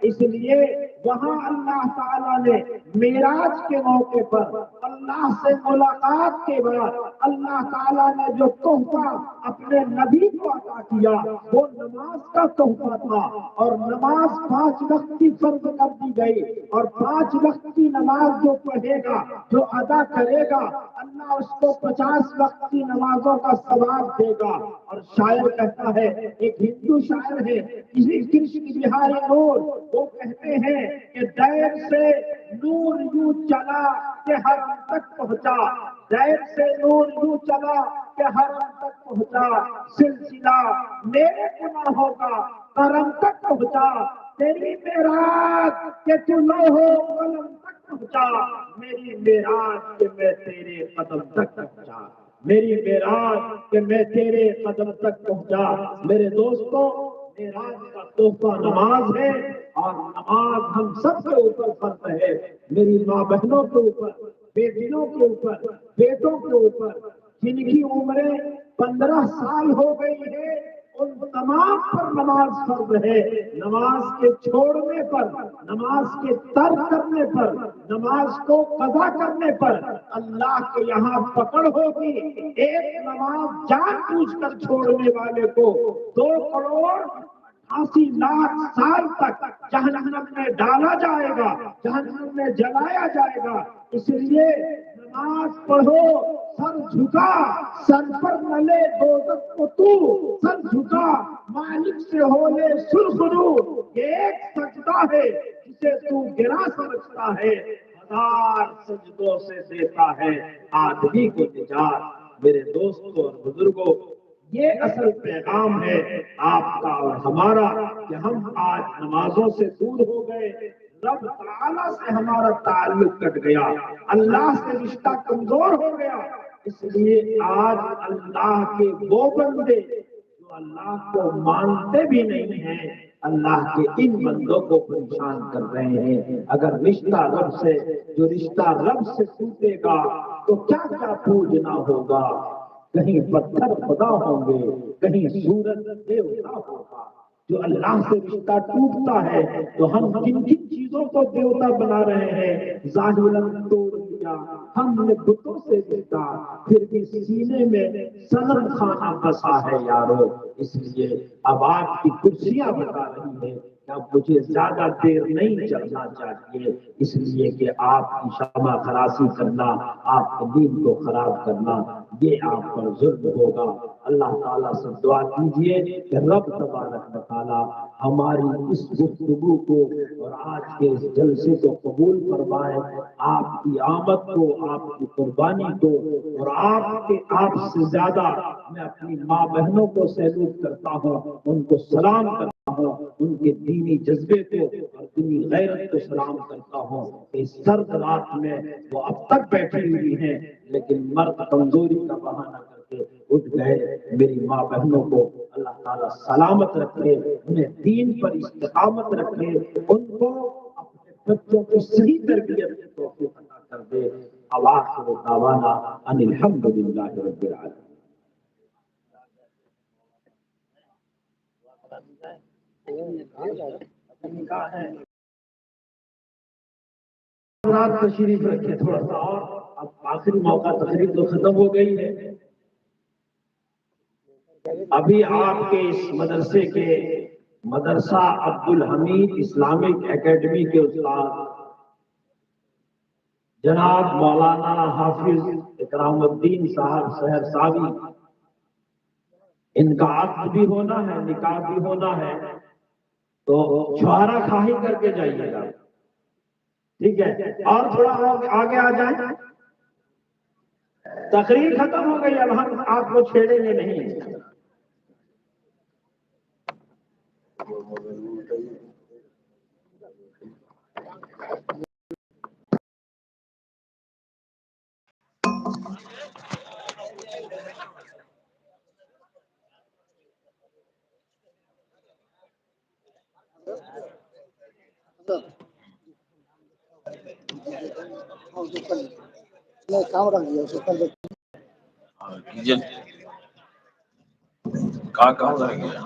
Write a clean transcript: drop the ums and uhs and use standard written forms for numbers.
اس لیے وہاں اللہ تعالیٰ نے معراج کے موقع پر اللہ سے ملاقات کے بعد اللہ تعالیٰ نے جو تحفہ اپنے نبی کو عطا کیا وہ نماز کا تحفہ تھا، اور نماز 5 وقت کی فرض کر دی گئی، اور 5 وقت کی نماز جو پڑھے گا، جو ادا کرے گا، اللہ اس کو 50 وقت کی نمازوں کا ثواب دے گا۔ اور شاعر کہتا ہے، ایک ہندو شاعر ہے کسی کرشن بہاری نور، وہ کہتے ہیں کہ دیر سے نور یوں چلا کہ حرم تک پہنچا، دیر سے نور یوں چلا کہ حرم تک پہنچا، سلسلہ میرے گناہوں کا کرم تک پہنچا، تیری معراج کہ تو لوح قلم تک پہنچا، میری معراج کہ میں تیرے قدم تک پہنچا، میری معراج کہ میں تیرے قدم تک پہنچا۔ میرے دوستو، معراج کا تحفہ نماز ہے، اور نماز ہم سب کے اوپر فرض ہے، میری ماں بہنوں کے اوپر، بیٹیوں کے اوپر، بیٹوں کے اوپر، جن کی عمریں 15 سال ہو گئی ہے ان تمام پر نماز فرض ہے۔ نماز کے چھوڑنے پر، نماز کے ترک کرنے پر، نماز کو قضا کرنے پر اللہ کے یہاں پکڑ ہوگی۔ ایک نماز جان بوجھ کر چھوڑنے والے کو 2,88,00,000 سال تک جہنم میں ڈالا جائے گا، جہنم میں جلایا جائے گا۔ اس لیے نماز پڑھو، سر جھکا، سر پر نہ لے دوزخ کو تو، سر جھکا مالک سے ہو لے سرخ رو، یہ ایک سجدہ ہے جسے تو گرا سمجھتا ہے، 1000 سجدوں سے دیتا ہے آدمی کو نجات۔ میرے دوستوں اور بزرگوں، یہ اصل پیغام ہے آپ کا اور ہمارا کہ ہم آج نمازوں سے دور ہو گئے، رب تعالیٰ سے ہمارا تعلق کٹ گیا، اللہ سے رشتہ کمزور ہو گیا۔ اس لیے آج اللہ کے وہ بندے جو اللہ کو مانتے بھی نہیں ہیں، اللہ کے ان بندوں کو پریشان کر رہے ہیں۔ اگر رشتہ رب سے، جو رشتہ رب سے ٹوٹے گا تو کیا کیا پوجنا ہوگا، کہیں پتھر خدا ہوں گے، کہیں سورج دیوتا ہوگا۔ جو اللہ سے رشتہ ٹوٹتا ہے تو ہم کن کن چیزوں کو دیوتا بنا رہے ہیں، ظاہراً توڑ دیا ہم نے بتوں سے رشتہ، پھر بھی سینے میں صنم خانہ بسا ہے یارو۔ اس لیے اب آپ کی کرسیاں بتا رہی ہیں کہ اب مجھے زیادہ دیر نہیں چلنا چاہیے، اس لیے کہ آپ کی شمع خراسی کرنا، آپ کے دین کو خراب کرنا، یہ آپ پر ظلم ہوگا۔ اللہ تعالیٰ سے دعا کیجیے کہ رب تبارک و تعالیٰ ہماری اس گفتگو کو اور آج کے اس جلسے کو قبول فرمائے، آپ کی آمد کو، آپ کی قربانی کو، اور آپ سے زیادہ میں اپنی ماں بہنوں کو سیلوٹ کرتا ہوں، ان کو سلام کرتا ہوں، ان کے دینی جذبے کو اور دینی غیرت کو سلام کرتا ہوں۔ اس سرد رات میں وہ اب تک بیٹھی ہوئی ہیں، لیکن مرد کمزوری کا بہانہ کر کے اٹھ گئے۔ میری ماں بہنوں کو اللہ تعالیٰ سلامت رکھے، انہیں دین پر استقامت رکھے، ان کو اپنے بچوں کی صحیح تربیت کی توفیق عطا کر دے۔ آخر دعوانا ان الحمد للہ رب العالمین۔ رات تشریف رکھے تھوڑا سا، اور اب آخری موقع، تقریب تو ختم ہو گئی ہے۔ ابھی آپ کے اس مدرسے کے مدرسہ عبدالحمید اسلامک اکیڈمی کے استاد جناب مولانا حافظ اکرام الدین صاحب سہرساوی، ان کا عقد بھی ہونا ہے، نکاح بھی ہونا ہے، تو چھوارا کھاہی کر کے جائیے گا، ٹھیک ہے؟ اور تھوڑا آگے آ جائیں، تقریر ختم ہو گئی، اب ہم آپ کو چھیڑیں گے نہیں۔ کہاں رہ گیا؟